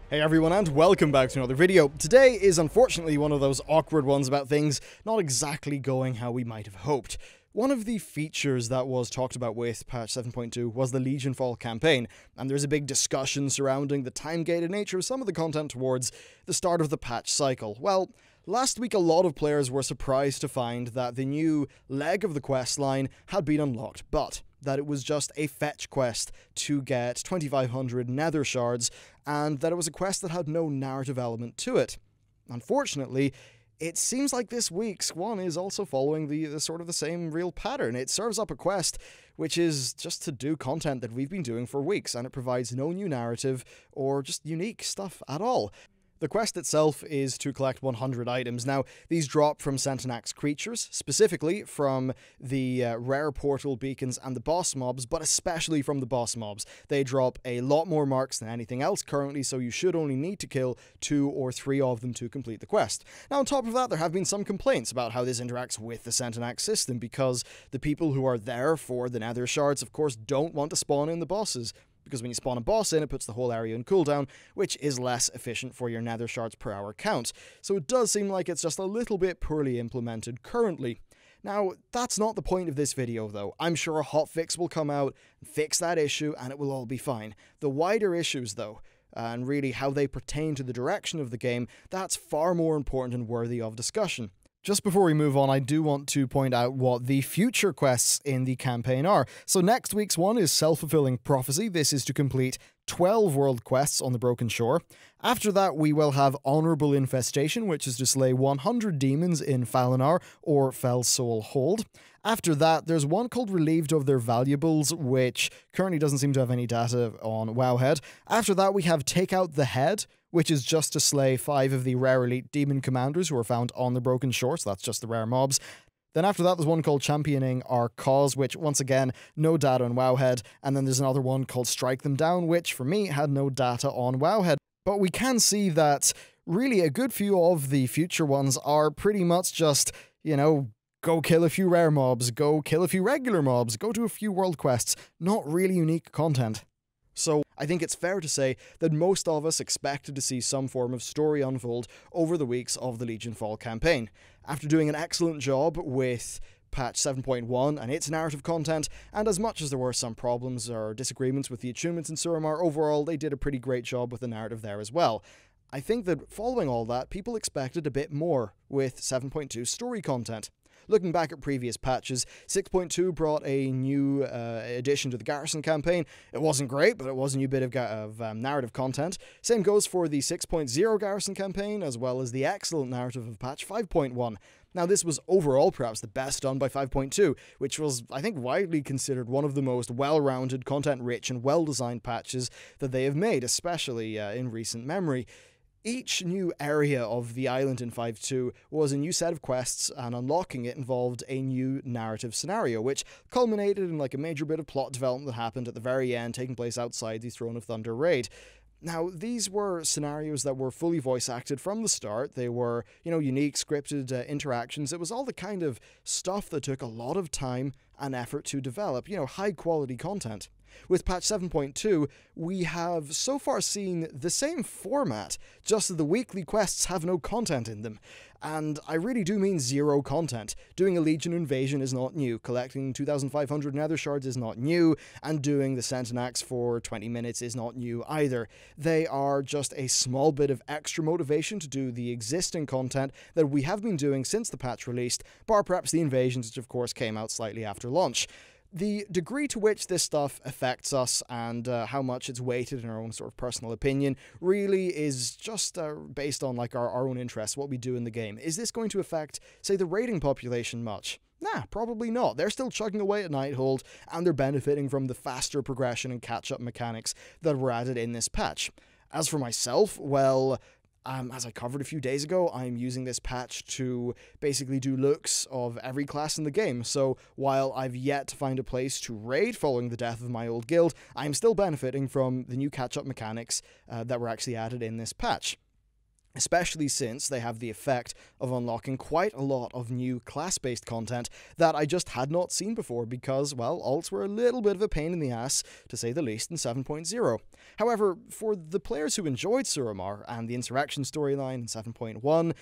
Hey everyone, and welcome back to another video. Today is unfortunately one of those awkward ones about things not exactly going how we might have hoped. One of the features that was talked about with patch 7.2 was the Legionfall campaign, and there's a big discussion surrounding the time-gated nature of some of the content towards the start of the patch cycle. Well, last week a lot of players were surprised to find that the new leg of the quest line had been unlocked, but that it was just a fetch quest to get 2,500 nether shards, and that it was a quest that had no narrative element to it. Unfortunately, it seems like this week's one is also following the sort of the same real pattern. It serves up a quest which is just to do content that we've been doing for weeks, and it provides no new narrative or just unique stuff at all. The quest itself is to collect 100 items. Now, these drop from Sentinak's creatures, specifically from the rare portal beacons and the boss mobs, but especially from the boss mobs. They drop a lot more marks than anything else currently, so you should only need to kill 2 or 3 of them to complete the quest. Now, on top of that, there have been some complaints about how this interacts with the Sentinak system, because the people who are there for the nether shards, of course, don't want to spawn in the bosses. Because when you spawn a boss in, it puts the whole area in cooldown, which is less efficient for your nether shards per hour count. So it does seem like it's just a little bit poorly implemented currently. Now, that's not the point of this video though. I'm sure a hotfix will come out, fix that issue, and it will all be fine. The wider issues though, and really how they pertain to the direction of the game, that's far more important and worthy of discussion. Just before we move on, I do want to point out what the future quests in the campaign are. So next week's one is Self-Fulfilling Prophecy. This is to complete 12 world quests on the Broken Shore. After that, we will have Honorable Infestation, which is to slay 100 demons in Falinar or Fell Soul Hold. After that, there's one called Relieved of Their Valuables, which currently doesn't seem to have any data on Wowhead. After that, we have Take Out the Head, which is just to slay 5 of the rare elite demon commanders who are found on the Broken Shore, so that's just the rare mobs. Then after that, there's one called Championing Our Cause, which, once again, no data on Wowhead. And then there's another one called Strike Them Down, which, for me, had no data on Wowhead. But we can see that, really, a good few of the future ones are pretty much just, you know, go kill a few rare mobs, go kill a few regular mobs, go do a few world quests. Not really unique content. So I think it's fair to say that most of us expected to see some form of story unfold over the weeks of the Legionfall campaign. After doing an excellent job with patch 7.1 and its narrative content, and as much as there were some problems or disagreements with the attunements in Suramar, overall they did a pretty great job with the narrative there as well. I think that following all that, people expected a bit more with 7.2's story content. Looking back at previous patches, 6.2 brought a new addition to the Garrison campaign. It wasn't great, but it was a new bit of narrative content. Same goes for the 6.0 Garrison campaign, as well as the excellent narrative of patch 5.1. Now, this was overall perhaps the best done by 5.2, which was, I think, widely considered one of the most well-rounded, content-rich, and well-designed patches that they have made, especially in recent memory. Each new area of the island in 5.2 was a new set of quests, and unlocking it involved a new narrative scenario, which culminated in like a major bit of plot development that happened at the very end, taking place outside the Throne of Thunder raid. Now, these were scenarios that were fully voice acted from the start. They were, you know, unique scripted interactions. It was all the kind of stuff that took a lot of time and effort to develop, you know, high quality content. With patch 7.2, we have so far seen the same format, just that the weekly quests have no content in them. And I really do mean zero content. Doing a Legion invasion is not new, collecting 2,500 nether shards is not new, and doing the Sentinaks for 20 minutes is not new either. They are just a small bit of extra motivation to do the existing content that we have been doing since the patch released, bar perhaps the invasions, which of course came out slightly after launch. The degree to which this stuff affects us and how much it's weighted in our own sort of personal opinion really is just based on like our own interests, what we do in the game. Is this going to affect, say, the raiding population much? Nah, probably not. They're still chugging away at Nighthold, and they're benefiting from the faster progression and catch-up mechanics that were added in this patch. As for myself, well, as I covered a few days ago, I'm using this patch to basically do looks of every class in the game, so while I've yet to find a place to raid following the death of my old guild, I'm still benefiting from the new catch-up mechanics that were actually added in this patch. especially since they have the effect of unlocking quite a lot of new class-based content that I just had not seen before because, well, alts were a little bit of a pain in the ass, to say the least, in 7.0. However, for the players who enjoyed Suramar and the Insurrection storyline in 7.1,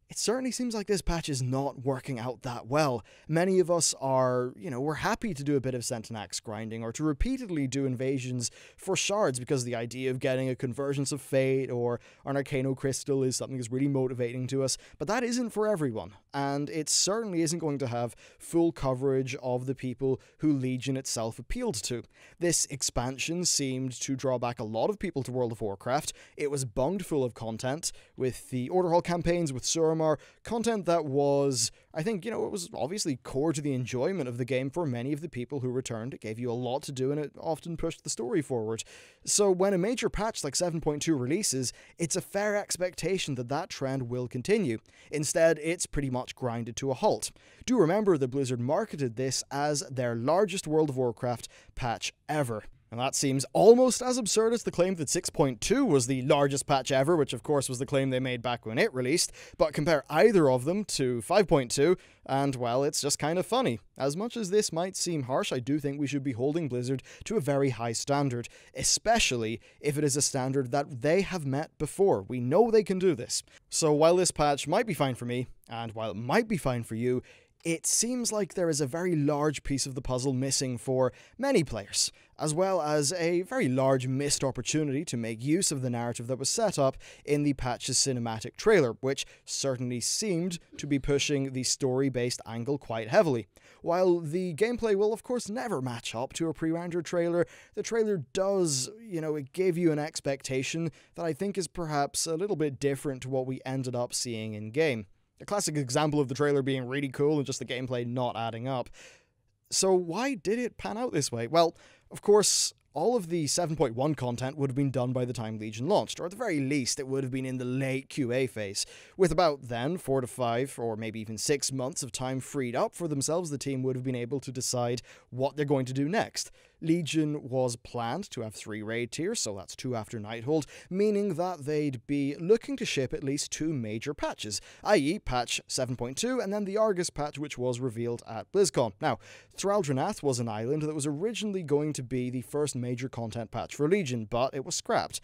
it certainly seems like this patch is not working out that well. Many of us are, we're happy to do a bit of Centenax grinding or to repeatedly do invasions for shards because the idea of getting a Convergence of Fate or an Arcano Crystal is something that's really motivating to us, but that isn't for everyone, and it certainly isn't going to have full coverage of the people who Legion itself appealed to. This expansion seemed to draw back a lot of people to World of Warcraft. It was bunged full of content, with the Order Hall campaigns, with Suramar, content that was, I think, it was obviously core to the enjoyment of the game for many of the people who returned. It gave you a lot to do and it often pushed the story forward. So when a major patch like 7.2 releases, it's a fair expectation that that trend will continue. Instead, it's pretty much grinded to a halt. Do remember that Blizzard marketed this as their largest World of Warcraft patch ever. And that seems almost as absurd as the claim that 6.2 was the largest patch ever, which of course was the claim they made back when it released, but compare either of them to 5.2, and well, it's just kind of funny. As much as this might seem harsh, I do think we should be holding Blizzard to a very high standard, especially if it is a standard that they have met before. We know they can do this. So while this patch might be fine for me, and while it might be fine for you, it seems like there is a very large piece of the puzzle missing for many players, as well as a very large missed opportunity to make use of the narrative that was set up in the patch's cinematic trailer, which certainly seemed to be pushing the story-based angle quite heavily. While the gameplay will of course never match up to a pre-rendered trailer, the trailer does, it gave you an expectation that I think is perhaps a little bit different to what we ended up seeing in-game. A classic example of the trailer being really cool and just the gameplay not adding up. So why did it pan out this way? Well, of course, all of the 7.1 content would have been done by the time Legion launched, or at the very least it would have been in the late QA phase. With about then 4 to 5 or maybe even 6 months of time freed up for themselves, the team would have been able to decide what they're going to do next. Legion was planned to have 3 raid tiers, so that's 2 after Nighthold, meaning that they'd be looking to ship at least 2 major patches, i.e. patch 7.2 and then the Argus patch, which was revealed at BlizzCon. Now, Thraldranath was an island that was originally going to be the first major content patch for Legion, but it was scrapped.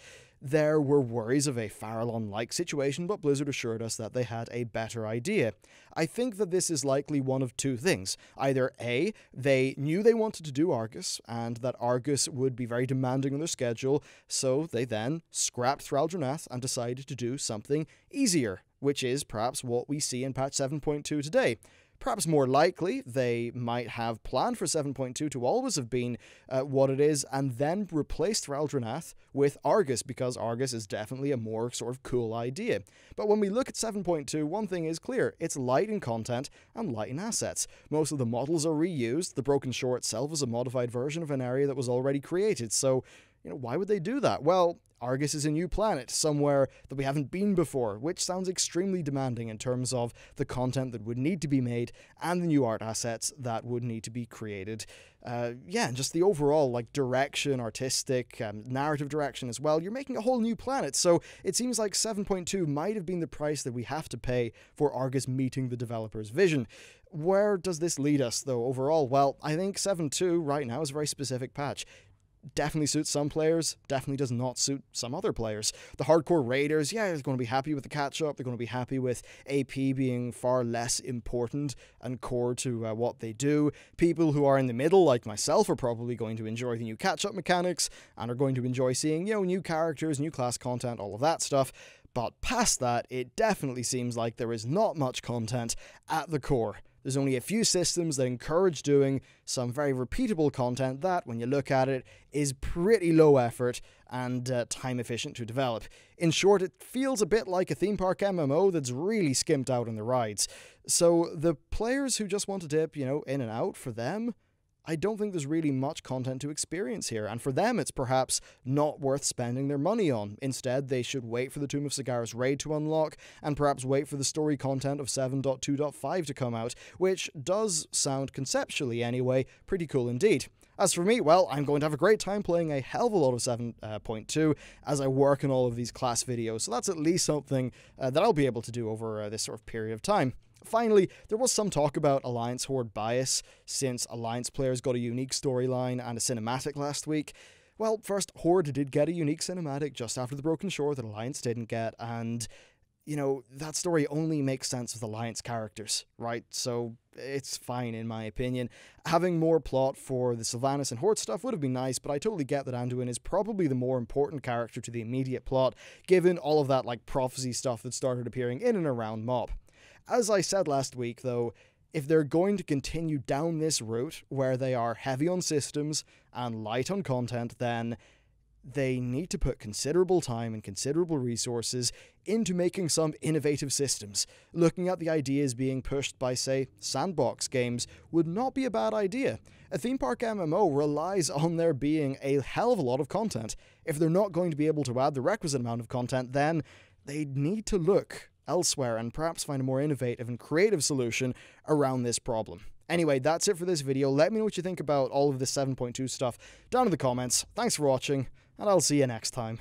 There were worries of a Farallon-like situation, but Blizzard assured us that they had a better idea. I think that this is likely one of 2 things. Either A, they knew they wanted to do Argus, and that Argus would be very demanding on their schedule, so they then scrapped Thraldranath and decided to do something easier, which is perhaps what we see in patch 7.2 today. Perhaps more likely, they might have planned for 7.2 to always have been what it is, and then replaced Thraldranath with Argus, because Argus is definitely a more sort of cool idea. But when we look at 7.2, one thing is clear: it's light in content and light in assets. Most of the models are reused. The Broken Shore itself is a modified version of an area that was already created, so why would they do that? Well, Argus is a new planet, somewhere that we haven't been before, which sounds extremely demanding in terms of the content that would need to be made and the new art assets that would need to be created. And just the overall direction, artistic, narrative direction as well. You're making a whole new planet, so it seems like 7.2 might have been the price that we have to pay for Argus meeting the developer's vision. Where does this lead us, though, overall? Well, I think 7.2 right now is a very specific patch. Definitely suits some players, definitely does not suit some other players. The hardcore raiders, they're going to be happy with the catch-up, they're going to be happy with AP being far less important and core to what they do. People who are in the middle, like myself, are probably going to enjoy the new catch-up mechanics and are going to enjoy seeing, new characters, new class content, all of that stuff. But past that, it definitely seems like there is not much content at the core. There's only a few systems that encourage doing some very repeatable content that, when you look at it, is pretty low effort and time efficient to develop. In short, it feels a bit like a theme park MMO that's really skimped out on the rides. So the players who just want to dip, in and out, for them, I don't think there's really much content to experience here, and for them it's perhaps not worth spending their money on. Instead, they should wait for the Tomb of Sagaris raid to unlock, and perhaps wait for the story content of 7.2.5 to come out, which does sound, conceptually anyway, pretty cool indeed. As for me, well, I'm going to have a great time playing a hell of a lot of 7.2 as I work on all of these class videos, so that's at least something that I'll be able to do over this sort of period of time. Finally, there was some talk about Alliance Horde bias, since Alliance players got a unique storyline and a cinematic last week. Well, first, Horde did get a unique cinematic just after the Broken Shore that Alliance didn't get, and, you know, that story only makes sense with Alliance characters, right? So it's fine, in my opinion. Having more plot for the Sylvanas and Horde stuff would have been nice, but I totally get that Anduin is probably the more important character to the immediate plot, given all of that, like, prophecy stuff that started appearing in and around Mob. As I said last week, though, if they're going to continue down this route, where they are heavy on systems and light on content, then they need to put considerable time and considerable resources into making some innovative systems. Looking at the ideas being pushed by, say, sandbox games would not be a bad idea. A theme park MMO relies on there being a hell of a lot of content. If they're not going to be able to add the requisite amount of content, then they need to look elsewhere and perhaps find a more innovative and creative solution around this problem. Anyway, that's it for this video. Let me know what you think about all of this 7.2 stuff down in the comments. Thanks for watching, and I'll see you next time.